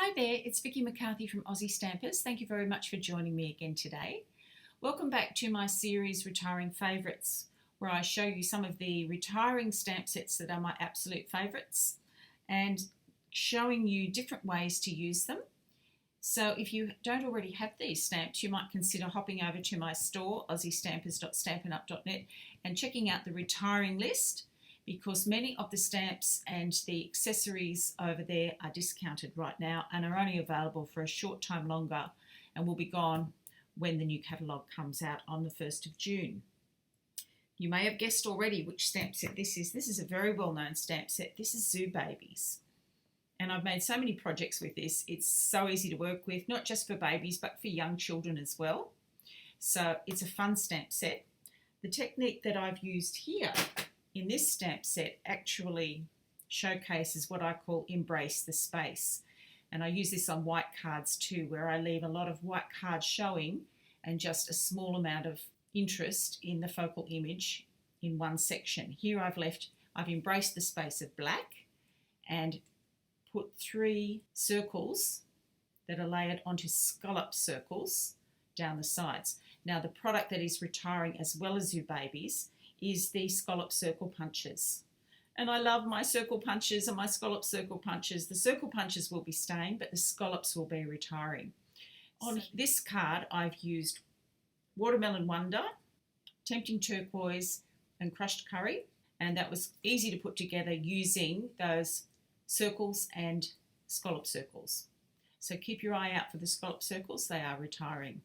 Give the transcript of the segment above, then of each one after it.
Hi there, it's Vicki McCarthy from Aussie Stampers. Thank you very much for joining me again today. Welcome back to my series Retiring Favourites, where I show you some of the retiring stamp sets that are my absolute favourites and showing you different ways to use them. So if you don't already have these stamps, you might consider hopping over to my store, aussiestampers.stampinup.net, and checking out the retiring list, because many of the stamps and the accessories over there are discounted right now and are only available for a short time longer and will be gone when the new catalogue comes out on the 1st of June. You may have guessed already which stamp set this is. This is a very well-known stamp set. This is Zoo Babies. And I've made so many projects with this. It's so easy to work with, not just for babies, but for young children as well. So it's a fun stamp set. The technique that I've used here in this stamp set actually showcases what I call embrace the space. And I use this on white cards too, where I leave a lot of white cards showing and just a small amount of interest in the focal image in one section. Here I've embraced the space of black and put 3 circles that are layered onto scallop circles down the sides. Now the product that is retiring as well as Zoo Babies is the scallop circle punches. And I love my circle punches and my scallop circle punches. The circle punches will be staying, but the scallops will be retiring. On this card, I've used Watermelon Wonder, Tempting Turquoise, and Crushed Curry. And that was easy to put together using those circles and scallop circles. So keep your eye out for the scallop circles, they are retiring.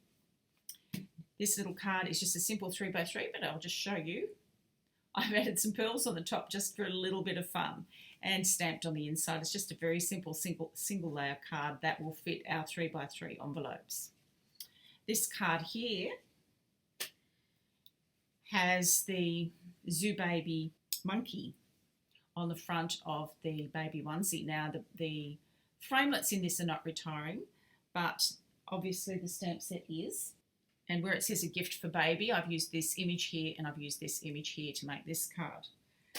This little card is just a simple 3x3, but I'll just show you. I've added some pearls on the top just for a little bit of fun, and stamped on the inside. It's just a very simple single layer card that will fit our 3x3 envelopes. This card here has the Zoo Baby monkey on the front of the baby onesie. Now the framelets in this are not retiring, but obviously the stamp set is. And where it says a gift for baby, I've used this image here and I've used this image here to make this card.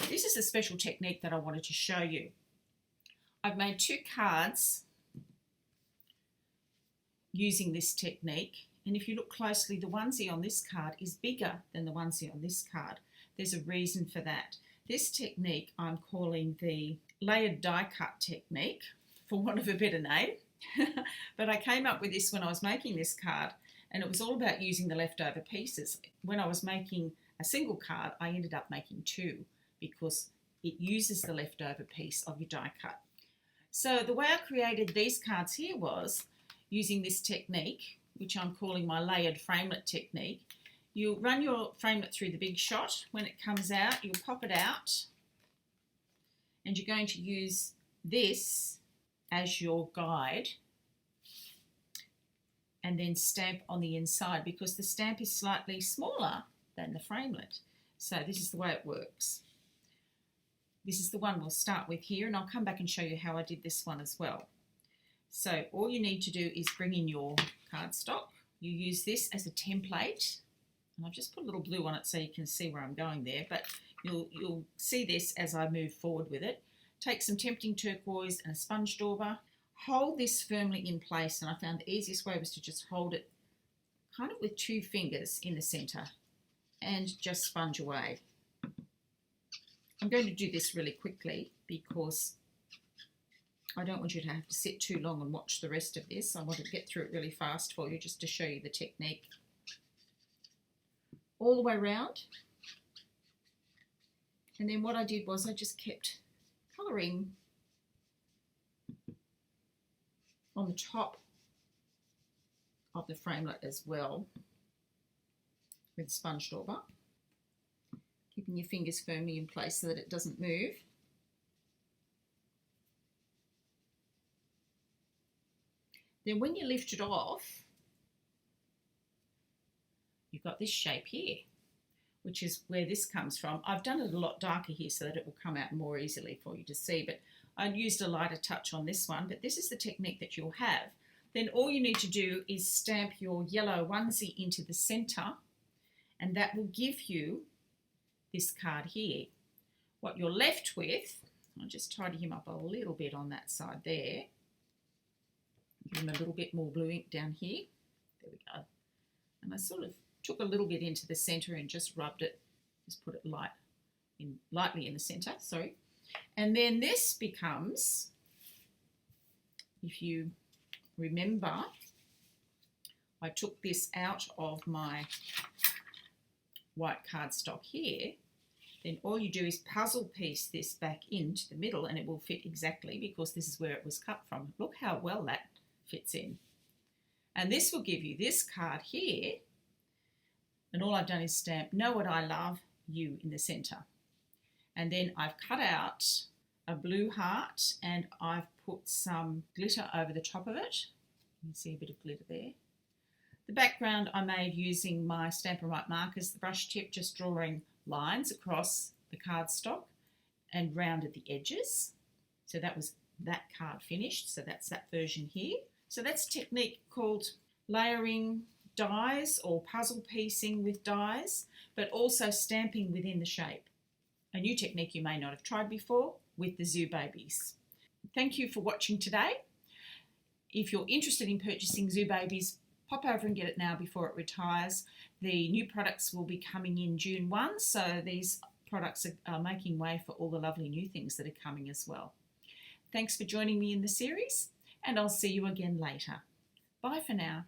This is a special technique that I wanted to show you. I've made 2 cards using this technique. And if you look closely, the onesie on this card is bigger than the onesie on this card. There's a reason for that. This technique I'm calling the layered die cut technique, for want of a better name. But I came up with this when I was making this card. And it was all about using the leftover pieces. When I was making a single card, I ended up making 2 because it uses the leftover piece of your die cut. So the way I created these cards here was using this technique, which I'm calling my layered framelit technique. You'll run your framelit through the big shot. When it comes out, you'll pop it out. And you're going to use this as your guide, and then stamp on the inside because the stamp is slightly smaller than the framelit. So this is the way it works. This is the one we'll start with here, and I'll come back and show you how I did this one as well. So all you need to do is bring in your cardstock. You use this as a template, and I've just put a little blue on it so you can see where I'm going there, but you'll see this as I move forward with it. Take some Tempting Turquoise and a sponge dauber. Hold this firmly in place, and I found the easiest way was to just hold it kind of with 2 fingers in the centre and just sponge away. I'm going to do this really quickly because I don't want you to have to sit too long and watch the rest of this. I want to get through it really fast for you just to show you the technique. All the way around. And then what I did was I just kept colouring on the top of the framelit as well with sponge dauber, keeping your fingers firmly in place so that it doesn't move. Then when you lift it off, you've got this shape here, which is where this comes from. I've done it a lot darker here so that it will come out more easily for you to see, but I used a lighter touch on this one, but this is the technique that you'll have. Then all you need to do is stamp your yellow onesie into the centre, and that will give you this card here. What you're left with, I'll just tidy him up a little bit on that side there, Give them a little bit more blue ink down here. There we go. And I sort of took a little bit into the centre and just rubbed it, just put it lightly in the centre, sorry. And then this becomes, if you remember, I took this out of my white cardstock here. Then all you do is puzzle piece this back into the middle and it will fit exactly because this is where it was cut from. Look how well that fits in. And this will give you this card here. And all I've done is stamp "Know What I Love You" in the centre. And then I've cut out a blue heart and I've put some glitter over the top of it. You can see a bit of glitter there. The background I made using my Stampin' Up markers, the brush tip, just drawing lines across the cardstock and rounded the edges. So that was that card finished. So that's that version here. So that's a technique called layering dies or puzzle piecing with dies, but also stamping within the shape. A new technique you may not have tried before with the Zoo Babies. Thank you for watching today. If you're interested in purchasing Zoo Babies, pop over and get it now before it retires. The new products will be coming in June 1, so these products are making way for all the lovely new things that are coming as well. Thanks for joining me in the series, and I'll see you again later. Bye for now.